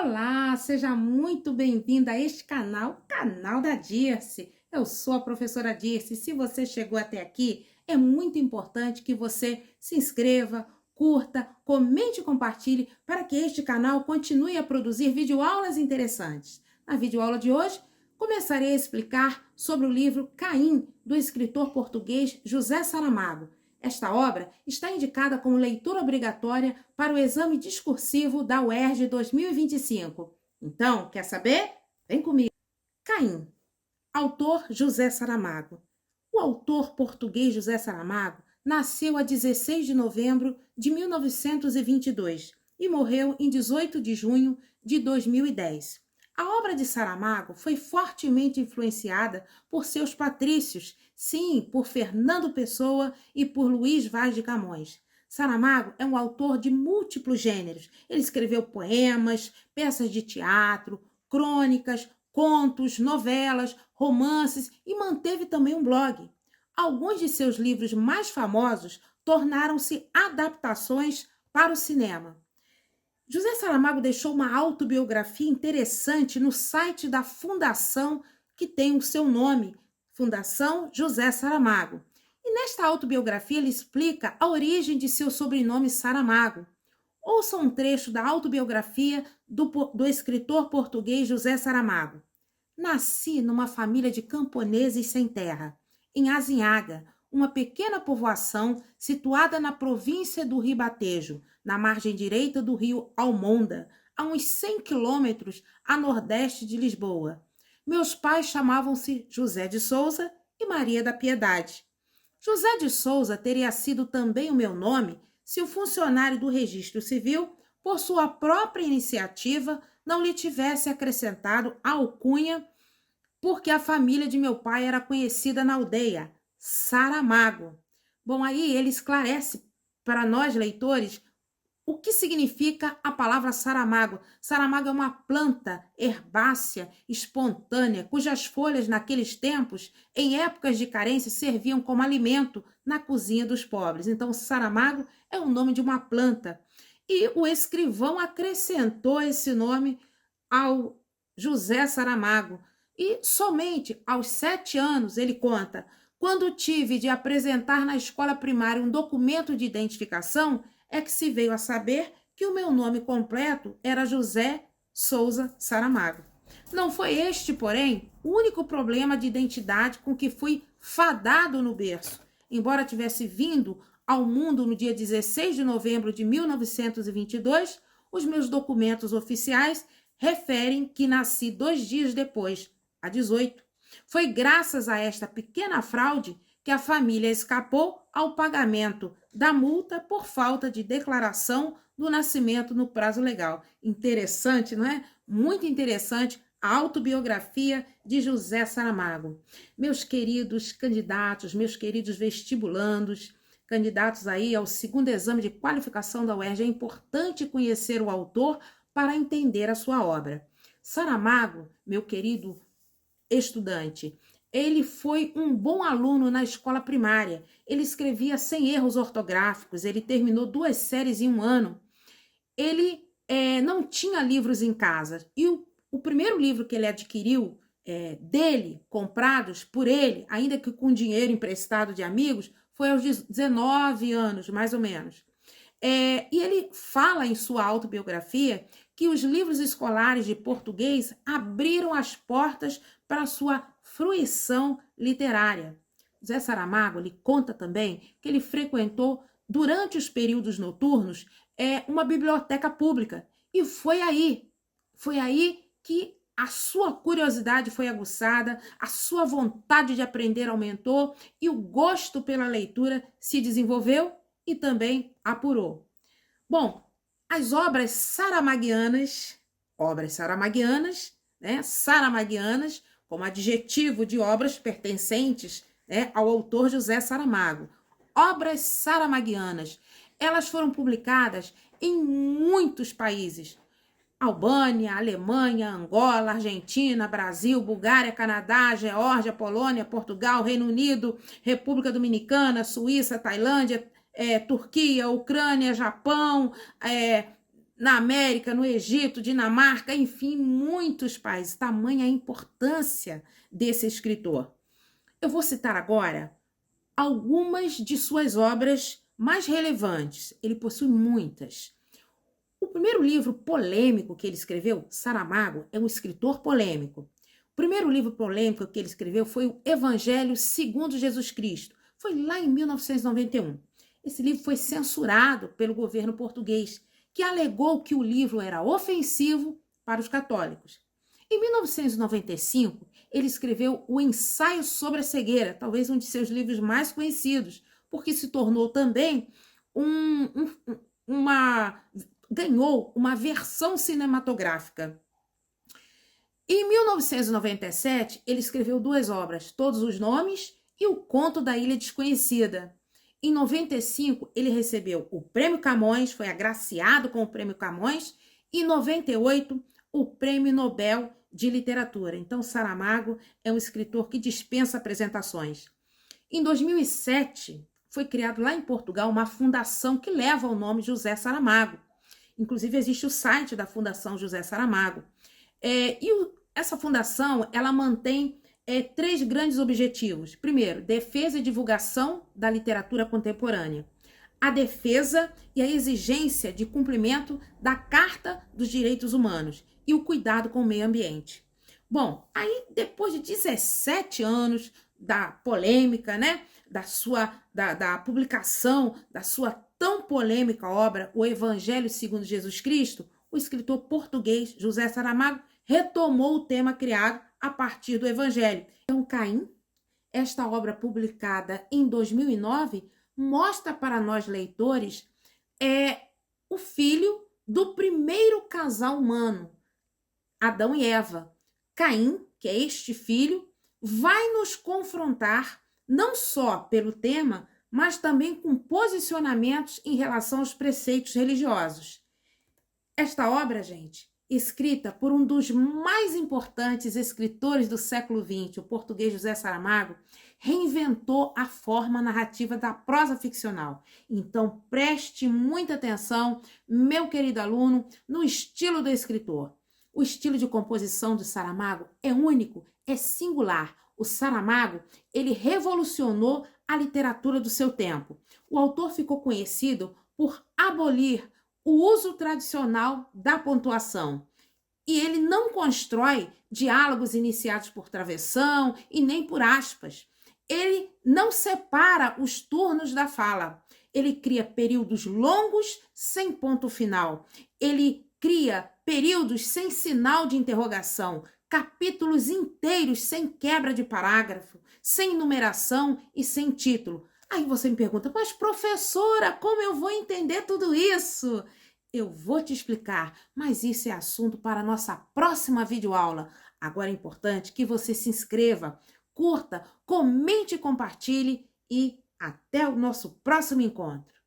Olá, seja muito bem-vinda a este canal, o canal da Dirce. Eu sou a professora Dirce. Se você chegou até aqui, é muito importante que você se inscreva, curta, comente e compartilhe para que este canal continue a produzir videoaulas interessantes. Na videoaula de hoje, começarei a explicar sobre o livro Caim, do escritor português José Saramago. Esta obra está indicada como leitura obrigatória para o exame discursivo da UERJ 2025. Então, quer saber? Vem comigo. Caim. Autor José Saramago. O autor português José Saramago nasceu a 16 de novembro de 1922 e morreu em 18 de junho de 2010. A obra de Saramago foi fortemente influenciada por seus patrícios, sim, por Fernando Pessoa e por Luís Vaz de Camões. Saramago é um autor de múltiplos gêneros. Ele escreveu poemas, peças de teatro, crônicas, contos, novelas, romances e manteve também um blog. Alguns de seus livros mais famosos tornaram-se adaptações para o cinema. José Saramago deixou uma autobiografia interessante no site da fundação que tem o seu nome, Fundação José Saramago. E nesta autobiografia ele explica a origem de seu sobrenome Saramago. Ouça um trecho da autobiografia do escritor português José Saramago. Nasci numa família de camponeses sem terra, em Azinhaga, uma pequena povoação situada na província do Ribatejo, na margem direita do rio Almonda, a uns 100 quilômetros a nordeste de Lisboa. Meus pais chamavam-se José de Souza e Maria da Piedade. José de Souza teria sido também o meu nome se o funcionário do registro civil, por sua própria iniciativa, não lhe tivesse acrescentado a alcunha, porque a família de meu pai era conhecida na aldeia, Saramago. Bom, aí ele esclarece para nós, leitores, o que significa a palavra Saramago. Saramago é uma planta herbácea, espontânea, cujas folhas, naqueles tempos, em épocas de carência, serviam como alimento na cozinha dos pobres. Então, Saramago é o nome de uma planta. E o escrivão acrescentou esse nome ao José Saramago. E somente aos 7 anos, ele conta, quando tive de apresentar na escola primária um documento de identificação, é que se veio a saber que o meu nome completo era José Souza Saramago. Não foi este, porém, o único problema de identidade com que fui fadado no berço. Embora tivesse vindo ao mundo no dia 16 de novembro de 1922, os meus documentos oficiais referem que nasci 2 dias depois, a 18. Foi graças a esta pequena fraude que a família escapou ao pagamento da multa por falta de declaração do nascimento no prazo legal. Interessante, não é? Muito interessante a autobiografia de José Saramago. Meus queridos candidatos, meus queridos vestibulandos, candidatos aí ao segundo exame de qualificação da UERJ, é importante conhecer o autor para entender a sua obra. Saramago, meu querido estudante, ele foi um bom aluno na escola primária. Ele escrevia sem erros ortográficos, ele terminou 2 séries em 1 ano. Ele não tinha livros em casa. E o primeiro livro que ele adquiriu dele, comprados por ele, ainda que com dinheiro emprestado de amigos, foi aos 19 anos, mais ou menos. E ele fala em sua autobiografia que os livros escolares de português abriram as portas para a sua fruição literária. José Saramago lhe conta também que ele frequentou, durante os períodos noturnos, uma biblioteca pública. E foi aí que a sua curiosidade foi aguçada, a sua vontade de aprender aumentou e o gosto pela leitura se desenvolveu e também apurou. Bom, as obras saramaguianas, né, saramaguianas, como adjetivo de obras pertencentes, né, ao autor José Saramago. Obras saramaguianas, elas foram publicadas em muitos países. Albânia, Alemanha, Angola, Argentina, Brasil, Bulgária, Canadá, Geórgia, Polônia, Portugal, Reino Unido, República Dominicana, Suíça, Tailândia, Turquia, Ucrânia, Japão, na América, no Egito, Dinamarca, enfim, muitos países. Tamanha a importância desse escritor. Eu vou citar agora algumas de suas obras mais relevantes. Ele possui muitas. O primeiro livro polêmico que ele escreveu, Saramago, é um escritor polêmico. O primeiro livro polêmico que ele escreveu foi o Evangelho segundo Jesus Cristo. Foi lá em 1991. Esse livro foi censurado pelo governo português, que alegou que o livro era ofensivo para os católicos. Em 1995, ele escreveu o Ensaio sobre a Cegueira, talvez um de seus livros mais conhecidos, porque se tornou também ganhou uma versão cinematográfica. Em 1997, ele escreveu duas obras, Todos os Nomes e O Conto da Ilha Desconhecida. Em 95, ele recebeu o Prêmio Camões, foi agraciado com o Prêmio Camões, e em 98, o Prêmio Nobel de Literatura. Então, Saramago é um escritor que dispensa apresentações. Em 2007, foi criado lá em Portugal uma fundação que leva o nome José Saramago. Inclusive, existe o site da Fundação José Saramago. Essa fundação, ela mantém três grandes objetivos. Primeiro, defesa e divulgação da literatura contemporânea. A defesa e a exigência de cumprimento da Carta dos Direitos Humanos e o cuidado com o meio ambiente. Bom, aí depois de 17 anos da polêmica, né, da publicação da sua tão polêmica obra, O Evangelho segundo Jesus Cristo, o escritor português José Saramago retomou o tema criado a partir do Evangelho. Então, Caim, esta obra publicada em 2009, mostra para nós leitores o filho do primeiro casal humano, Adão e Eva. Caim, que é este filho, vai nos confrontar não só pelo tema, mas também com posicionamentos em relação aos preceitos religiosos. Esta obra, gente, escrita por um dos mais importantes escritores do século XX, o português José Saramago, reinventou a forma narrativa da prosa ficcional. Então, preste muita atenção, meu querido aluno, no estilo do escritor. O estilo de composição do Saramago é único, é singular. O Saramago, ele revolucionou a literatura do seu tempo. O autor ficou conhecido por abolir o uso tradicional da pontuação. E ele não constrói diálogos iniciados por travessão e nem por aspas. Ele não separa os turnos da fala. Ele cria períodos longos sem ponto final. Ele cria períodos sem sinal de interrogação, capítulos inteiros sem quebra de parágrafo, sem numeração e sem título. Aí você me pergunta, mas professora, como eu vou entender tudo isso? Eu vou te explicar, mas isso é assunto para a nossa próxima videoaula. Agora é importante que você se inscreva, curta, comente e compartilhe e até o nosso próximo encontro.